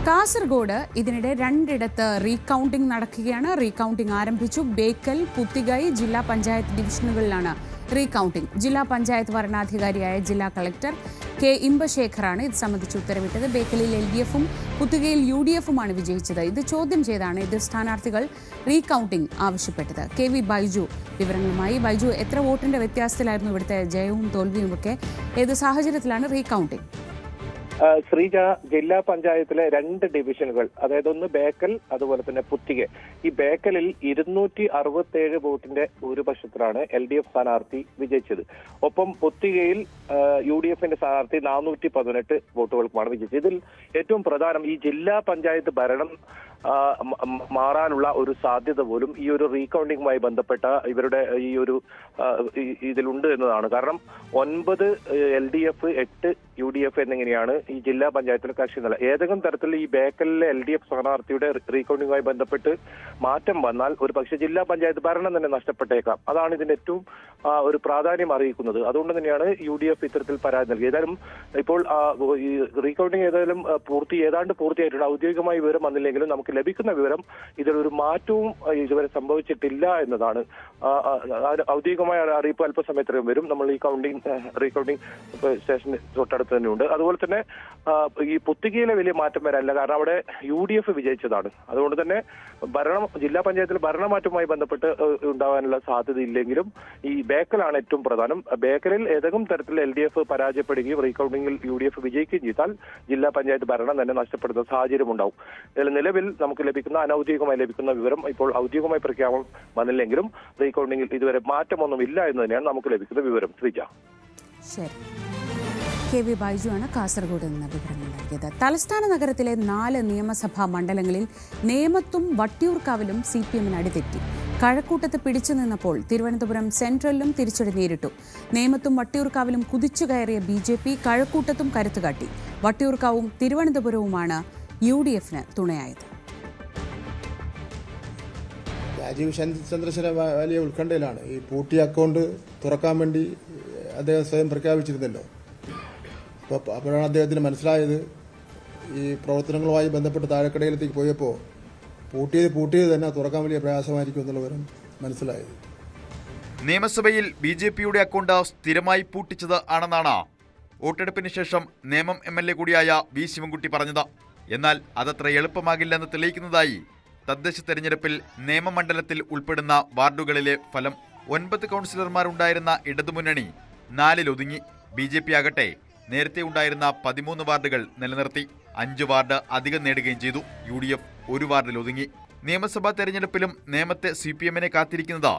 കാസർഗോഡ് ഇതിനിടെ രണ്ടിടത്ത് റീകൗണ്ടിംഗ് നടക്കുകയാണ്. റീകൗണ്ടിംഗ് ആരംഭിച്ചു. ബേക്കൽ, പുത്തിഗൈ ജില്ലാ പഞ്ചായത്ത് ഡിവിഷനുകളിലാണ് റീകൗണ്ടിംഗ്. ജില്ലാ പഞ്ചായത്ത് വരണാധികാരിയായ ജില്ലാ കളക്ടർ കെ ഇമ്പശേഖറാണ് ഇത് സംബന്ധിച്ച് ഉത്തരവിട്ടത്. ബേക്കലിൽ LDFും പുത്തിഗയിൽ UDFുമാണ് വിജയിച്ചത്. ഇത് ചോദ്യം ചെയ്താണ് എതിർ സ്ഥാനാർത്ഥികൾ റീകൗണ്ടിംഗ് ആവശ്യപ്പെട്ടത്. KV ബൈജു വിവരങ്ങളുമായി. ബൈജു, എത്ര വോട്ടിന്റെ വ്യത്യാസത്തിലായിരുന്നു ഇവിടുത്തെ ജയവും തോൽവിയുമൊക്കെ? ഏത് സാഹചര്യത്തിലാണ് റീകൗണ്ടിംഗ്? ശ്രീജ, ജില്ലാ പഞ്ചായത്തിലെ 2 ഡിവിഷനുകൾ, അതായത് ഒന്ന് ബേക്കൽ, അതുപോലെ തന്നെ പുത്തിക. ഈ ബേക്കലിൽ 267 വോട്ടിന്റെ ഭൂരിപക്ഷത്തിലാണ് LDF സ്ഥാനാർത്ഥി വിജയിച്ചത്. ഒപ്പം പുത്തികയിൽ UDFന്റെ സ്ഥാനാർത്ഥി 418 വോട്ടുകൾക്കുമാണ് വിജയിച്ചത്. ഇതിൽ ഏറ്റവും പ്രധാനം ഈ ജില്ലാ പഞ്ചായത്ത് ഭരണം മാറാനുള്ള ഒരു സാധ്യത പോലും ഈ ഒരു റീകൗണ്ടിങ്ങുമായി ബന്ധപ്പെട്ട ഇവരുടെ ഈ ഒരു ഇതിലുണ്ട് എന്നതാണ്. കാരണം 9 LDF, 8 UDF എന്നിങ്ങനെയാണ് ഈ ജില്ലാ പഞ്ചായത്തിലെ കക്ഷി നില. ഏതെങ്കിലും തരത്തിൽ ഈ ബേക്കലിലെ LDF സ്ഥാനാർത്ഥിയുടെ റീകൗണ്ടിങ്ങുമായി ബന്ധപ്പെട്ട് മാറ്റം വന്നാൽ ഒരു പക്ഷേ ജില്ലാ പഞ്ചായത്ത് ഭരണം തന്നെ നഷ്ടപ്പെട്ടേക്കാം. അതാണ് ഇതിന്റെ ഏറ്റവും ഒരു പ്രാധാന്യം അറിയിക്കുന്നത്. അതുകൊണ്ട് തന്നെയാണ് UDF ഇത്തരത്തിൽ പരാതി നൽകിയത്. ഏതായാലും ഇപ്പോൾ ഈ റീകൗണ്ടിങ് ഏതാണ്ട് പൂർത്തിയായിട്ടുണ്ട്. ഔദ്യോഗികമായ വിവരം വന്നില്ലെങ്കിലും നമുക്ക് ലഭിക്കുന്ന വിവരം ഇതിലൊരു മാറ്റവും ഇതുവരെ സംഭവിച്ചിട്ടില്ല എന്നതാണ്. ഔദ്യോഗികമായ അറിയിപ്പ് അല്പസമയത്തിനും വരും. നമ്മൾ ഈ റീകൗണ്ടിങ് സ്റ്റേഷന് തൊട്ടടുത്ത് തന്നെയുണ്ട്. അതുപോലെ തന്നെ ഈ പുത്തികയിലെ വലിയ മാറ്റം വരാനില്ല. കാരണം അവിടെ UDF വിജയിച്ചതാണ്. അതുകൊണ്ട് തന്നെ ജില്ലാ പഞ്ചായത്തിൽ ഭരണമാറ്റവുമായി ബന്ധപ്പെട്ട് ഉണ്ടാകാനുള്ള സാധ്യത ഇല്ലെങ്കിലും ഈ ബേക്കലാണ് ഏറ്റവും പ്രധാനം. ബേക്കലിൽ ഏതെങ്കിലും തരത്തിൽ LDF പരാജയപ്പെടുകയും റീകൗണ്ടിങ്ങിൽ UDF വിജയിക്കുകയും ചെയ്താൽ ജില്ലാ പഞ്ചായത്ത് ഭരണം തന്നെ നഷ്ടപ്പെടുന്ന സാഹചര്യം ഉണ്ടാവും. നിലവിൽ നമുക്ക് അനൌദ്യോഗികമായി ലഭിക്കുന്ന വിവരം, ഇപ്പോൾ ഔദ്യോഗികമായി പ്രഖ്യാപനം വന്നില്ലെങ്കിലും റീകൗണ്ടിങ്ങിൽ ഇതുവരെ മാറ്റമൊന്നും ഇല്ല എന്ന് തന്നെയാണ് നമുക്ക് ലഭിക്കുന്ന വിവരം. ശ്രീജ. ശരി. KV ബൈജു ആണ് കാസർഗോഡ് നിന്ന് വിവരങ്ങൾ നൽകിയത്. തലസ്ഥാന നഗരത്തിലെ 4 നിയമസഭാ മണ്ഡലങ്ങളിൽ നേമത്തും വട്ടിയൂർക്കാവിലും CPMന് അടിതെറ്റി. കഴക്കൂട്ടത്ത് പിടിച്ചു നിന്നപ്പോൾ തിരുവനന്തപുരം സെൻട്രലിലും തിരിച്ചടി നേരിട്ടു. നേമത്തും വട്ടിയൂർക്കാവിലും കുതിച്ചുകയറിയ BJP കഴക്കൂട്ടത്തും കരുത്തുകാട്ടി. വട്ടിയൂർക്കാവും തിരുവനന്തപുരവുമാണ് UDFന് തുണയായത്. രാജീവ് ചന്ദ്രശേഖരൻ വലിയ ഉത്കണ്ഠയിലാണ്. ഈ പൂട്ടിയ അക്കൗണ്ട് തുറക്കാൻ വേണ്ടി അദ്ദേഹം സ്വയം പ്രഖ്യാപിച്ചിരുന്നല്ലോ. അപ്പോഴാണ് അദ്ദേഹത്തിന് മനസ്സിലായത് ഈ പ്രവർത്തനങ്ങളുമായി ബന്ധപ്പെട്ട് താഴെക്കടയിലേക്ക് പോയപ്പോൾ പൂട്ടിയത് തന്നെ തുറക്കാൻ വലിയ പ്രയാസമായിരിക്കും എന്നുള്ള വിവരം മനസ്സിലായത്. നിയമസഭയിൽ BJPയുടെ അക്കൗണ്ട് സ്ഥിരമായി പൂട്ടിച്ചത് ആണെന്നാണ് വോട്ടെടുപ്പിന് ശേഷം നേമം MLA കൂടിയായ V ശിവൻകുട്ടി പറഞ്ഞത്. എന്നാൽ അതത്ര എളുപ്പമാകില്ലെന്ന് തെളിയിക്കുന്നതായി തദ്ദേശ തെരഞ്ഞെടുപ്പിൽ നേമമണ്ഡലത്തിൽ ഉൾപ്പെടുന്ന വാർഡുകളിലെ ഫലം. 9 കൗൺസിലർമാരുണ്ടായിരുന്ന ഇടതുമുന്നണി 4-ൽ ഒതുങ്ങി. BJP ആകട്ടെ നേരത്തെ ഉണ്ടായിരുന്ന 13 വാർഡുകൾ നിലനിർത്തി. 5 വാർഡ് അധികം നേടുകയും ചെയ്തു. UDF 1 വാർഡിൽ ഒതുങ്ങി. നിയമസഭാ തെരഞ്ഞെടുപ്പിലും നേമത്തെ CPMനെ കാത്തിരിക്കുന്നത്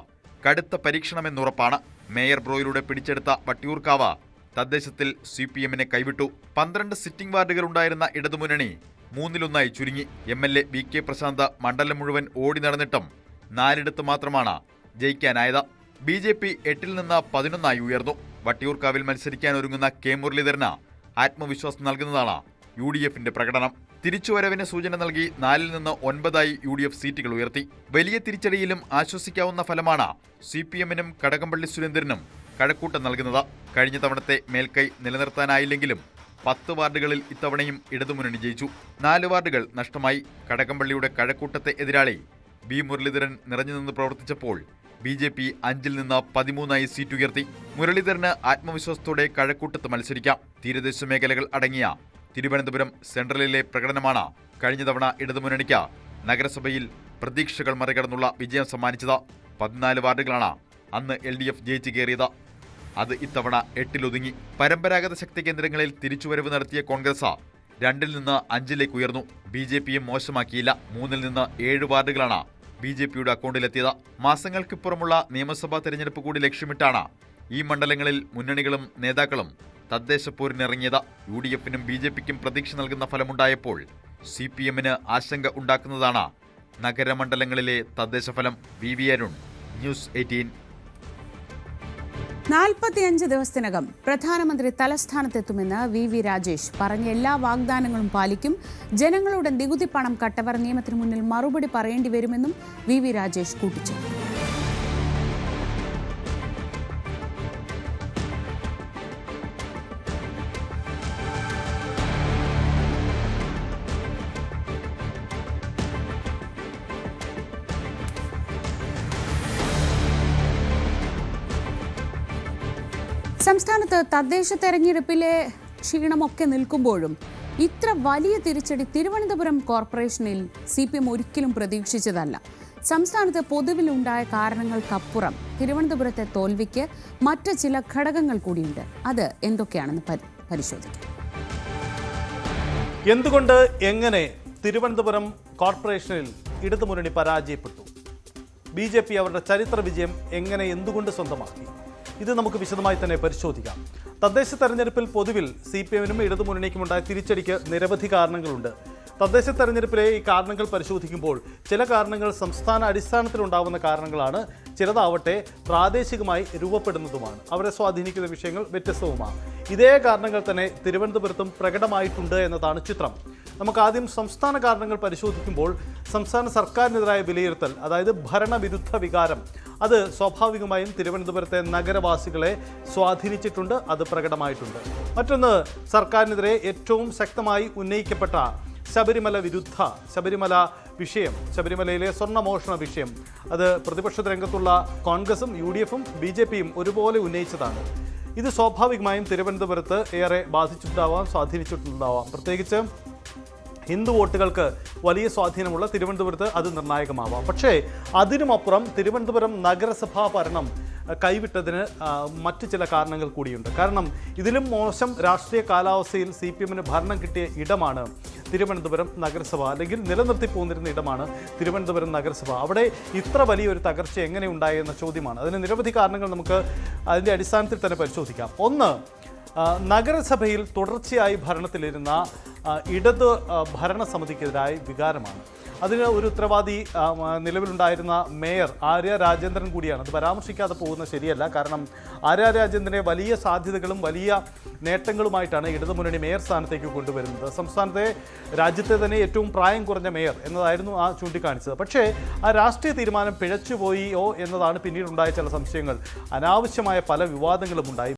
കടുത്ത പരീക്ഷണമെന്നുറപ്പാണ്. മേയർ ബ്രോയിലൂടെ പിടിച്ചെടുത്ത വട്ടിയൂർക്കാവ് തദ്ദേശത്തിൽ CPMനെ കൈവിട്ടു. 12 സിറ്റിംഗ് വാർഡുകൾ ഉണ്ടായിരുന്ന ഇടതുമുന്നണി 3-ൽ-1 ചുരുങ്ങി. MLA VK പ്രശാന്ത് മണ്ഡലം മുഴുവൻ ഓടി നടന്നിട്ടും 4 മാത്രമാണ് ജയിക്കാനായത്. BJP 8-ൽ നിന്ന് 11 ഉയർന്നു. വട്ടിയൂർക്കാവിൽ മത്സരിക്കാൻ ഒരുങ്ങുന്ന K മുരളീധരന് ആത്മവിശ്വാസം നൽകുന്നതാണ് UDFന്റെ പ്രകടനം. തിരിച്ചുവരവിന് സൂചന നൽകി 4-ൽ നിന്ന് 9 UDF സീറ്റുകൾ ഉയർത്തി. വലിയ തിരിച്ചടിയിലും ആശ്വസിക്കാവുന്ന ഫലമാണ് CPMനും കടകംപള്ളി സുരേന്ദ്രനും കഴക്കൂട്ടം നൽകുന്നത്. കഴിഞ്ഞ തവണത്തെ മേൽക്കൈ നിലനിർത്താനായില്ലെങ്കിലും 10 വാർഡുകളിൽ ഇത്തവണയും ഇടതുമുന്നണി ജയിച്ചു. 4 വാർഡുകൾ നഷ്ടമായി. കടകംപള്ളിയുടെ കഴക്കൂട്ടത്തെ എതിരാളി B മുരളീധരൻ നിറഞ്ഞുനിന്ന് പ്രവർത്തിച്ചപ്പോൾ BJP 5-ൽ നിന്ന് 13 സീറ്റ് ഉയർത്തി. മുരളീധരന് ആത്മവിശ്വാസത്തോടെ കഴക്കൂട്ടത്ത് മത്സരിക്കാം. തീരദേശ മേഖലകൾ അടങ്ങിയ തിരുവനന്തപുരം സെൻട്രലിലെ പ്രകടനമാണ് കഴിഞ്ഞ തവണ ഇടതുമുന്നണിക്ക് നഗരസഭയിൽ പ്രതീക്ഷകൾ മറികടന്നുള്ള വിജയം സമ്മാനിച്ചത്. 14 വാർഡുകളാണ് അന്ന് LDF ജയിച്ചു കയറിയത്. അത് ഇത്തവണ 8-ൽ ഒതുങ്ങി. പരമ്പരാഗത ശക്തി കേന്ദ്രങ്ങളിൽ തിരിച്ചുവരവ് നടത്തിയ കോൺഗ്രസ് 2-ൽ നിന്ന് 5-ലേക്ക് ഉയർന്നു. BJPയും മോശമാക്കിയില്ല. 3-ൽ നിന്ന് 7 വാർഡുകളാണ് BJPയുടെ അക്കൗണ്ടിലെത്തിയത്. മാസങ്ങൾക്കിപ്പുറമുള്ള നിയമസഭാ തെരഞ്ഞെടുപ്പ് കൂടി ലക്ഷ്യമിട്ടാണ് ഈ മണ്ഡലങ്ങളിൽ മുന്നണികളും നേതാക്കളും തദ്ദേശ പോരിനിറങ്ങിയത്. UDFനും BJPക്കും പ്രതീക്ഷ നൽകുന്ന ഫലമുണ്ടായപ്പോൾ CPMന് ആശങ്ക ഉണ്ടാക്കുന്നതാണ് നഗരമണ്ഡലങ്ങളിലെ തദ്ദേശ ഫലം. VV Arun, news 18. 45 ദിവസത്തിനകം പ്രധാനമന്ത്രി തലസ്ഥാനത്തെത്തുമെന്ന് VV രാജേഷ് പറഞ്ഞ എല്ലാ വാഗ്ദാനങ്ങളും പാലിക്കും. ജനങ്ങളുടെ നികുതി പണം കട്ടവർ നിയമത്തിന് മുന്നിൽ മറുപടി പറയേണ്ടി വരുമെന്നും VV രാജേഷ് കൂട്ടിച്ചേർത്തു. സംസ്ഥാനത്ത് തദ്ദേശ തെരഞ്ഞെടുപ്പിലെ ക്ഷീണമൊക്കെ നിൽക്കുമ്പോഴും ഇത്ര വലിയ തിരിച്ചടി തിരുവനന്തപുരം കോർപ്പറേഷനിൽ CPM ഒരിക്കലും പ്രതീക്ഷിച്ചതല്ല. സംസ്ഥാനത്ത് പൊതുവിലുണ്ടായ കാരണങ്ങൾക്കപ്പുറം തിരുവനന്തപുരത്തെ തോൽവിക്ക് മറ്റ് ചില ഘടകങ്ങൾ കൂടിയുണ്ട്. അത് എന്തൊക്കെയാണെന്ന് പരിശോധിക്കാം. എന്തുകൊണ്ട് എങ്ങനെ തിരുവനന്തപുരം കോർപ്പറേഷനിൽ ഇടതുമുന്നണി പരാജയപ്പെട്ടു? BJP അവരുടെ ചരിത്ര വിജയം എങ്ങനെ എന്തുകൊണ്ട് സ്വന്തമാക്കി? ഇത് നമുക്ക് വിശദമായി തന്നെ പരിശോധിക്കാം. തദ്ദേശ തെരഞ്ഞെടുപ്പിൽ പൊതുവിൽ CPM-നും ഇടതുമുന്നണിക്കുമുണ്ടായ തിരിച്ചടിക്ക് നിരവധി കാരണങ്ങളുണ്ട്. തദ്ദേശ തെരഞ്ഞെടുപ്പിലെ ഈ കാരണങ്ങൾ പരിശോധിക്കുമ്പോൾ ചില കാരണങ്ങൾ സംസ്ഥാന അടിസ്ഥാനത്തിലുണ്ടാവുന്ന കാരണങ്ങളാണ്, ചിലതാവട്ടെ പ്രാദേശികമായി രൂപപ്പെടുന്നതുമാണ്. അവരെ സ്വാധീനിക്കുന്ന വിഷയങ്ങൾ വ്യത്യസ്തവുമാണ്. ഇതേ കാരണങ്ങൾ തന്നെ തിരുവനന്തപുരത്തും പ്രകടമായിട്ടുണ്ട് എന്നതാണ് ചിത്രം. നമുക്ക് ആദ്യം സംസ്ഥാന കാരണങ്ങൾ പരിശോധിക്കുമ്പോൾ സംസ്ഥാന സർക്കാരിനെതിരായ വിലയിരുത്തൽ, അതായത് ഭരണവിരുദ്ധ വികാരം, അത് സ്വാഭാവികമായും തിരുവനന്തപുരത്തെ നഗരവാസികളെ സ്വാധീനിച്ചിട്ടുണ്ട്, അത് പ്രകടമായിട്ടുണ്ട്. മറ്റൊന്ന്, സർക്കാരിനെതിരെ ഏറ്റവും ശക്തമായി ഉന്നയിക്കപ്പെട്ട ശബരിമല വിഷയം, ശബരിമലയിലെ സ്വർണ്ണമോഷണ വിഷയം, അത് പ്രതിപക്ഷ രംഗത്തുള്ള കോൺഗ്രസും UDF-ഉം BJP-യും ഒരുപോലെ ഉന്നയിച്ചതാണ്. ഇത് സ്വാഭാവികമായും തിരുവനന്തപുരത്ത് ഏറെ ബാധിച്ചിട്ടുണ്ടാവാം, സ്വാധീനിച്ചിട്ടുണ്ടാവാം. പ്രത്യേകിച്ച് ഹിന്ദു വോട്ടുകൾക്ക് വലിയ സ്വാധീനമുള്ള തിരുവനന്തപുരത്ത് അത് നിർണായകമാവാം. പക്ഷേ അതിനുമപ്പുറം തിരുവനന്തപുരം നഗരസഭാ ഭരണം കൈവിട്ടതിന് മറ്റ് ചില കാരണങ്ങൾ കൂടിയുണ്ട്. കാരണം ഇതിലും മോശം രാഷ്ട്രീയ കാലാവസ്ഥയിൽ CPM-ന് ഭരണം കിട്ടിയ ഇടമാണ് തിരുവനന്തപുരം നഗരസഭ, അല്ലെങ്കിൽ നിലനിർത്തി പോന്നിരുന്ന ഇടമാണ് തിരുവനന്തപുരം നഗരസഭ. അവിടെ ഇത്ര വലിയൊരു തകർച്ച എങ്ങനെ ഉണ്ടായി എന്ന ചോദ്യമാണ്. അതിന് നിരവധി കാരണങ്ങൾ നമുക്ക് അതിൻ്റെ അടിസ്ഥാനത്തിൽ തന്നെ പരിശോധിക്കാം. ഒന്ന്, നഗരസഭയിൽ തുടർച്ചയായി ഭരണത്തിലിരുന്ന ഇടത് ഭരണസമിതിക്കെതിരായ വികാരമാണ്. അതിന് ഒരു ഉത്തരവാദി നിലവിലുണ്ടായിരുന്ന മേയർ ആര്യ രാജേന്ദ്രൻ കൂടിയാണ്. അത് പരാമർശിക്കാതെ പോകുന്നത് ശരിയല്ല. കാരണം ആര്യ രാജേന്ദ്രനെ വലിയ സാധ്യതകളും വലിയ നേട്ടങ്ങളുമായിട്ടാണ് ഇടതുമുന്നണി മേയർ സ്ഥാനത്തേക്ക് കൊണ്ടുവരുന്നത്. സംസ്ഥാനത്തെ രാജ്യത്തെ തന്നെ ഏറ്റവും പ്രായം കുറഞ്ഞ മേയർ എന്നതായിരുന്നു ആ ചൂണ്ടിക്കാണിച്ചത്. പക്ഷേ ആ രാഷ്ട്രീയ തീരുമാനം പിഴച്ചുപോയോ എന്നതാണ് പിന്നീടുണ്ടായ ചില സംശയങ്ങൾ. അനാവശ്യമായ പല വിവാദങ്ങളും ഉണ്ടായി.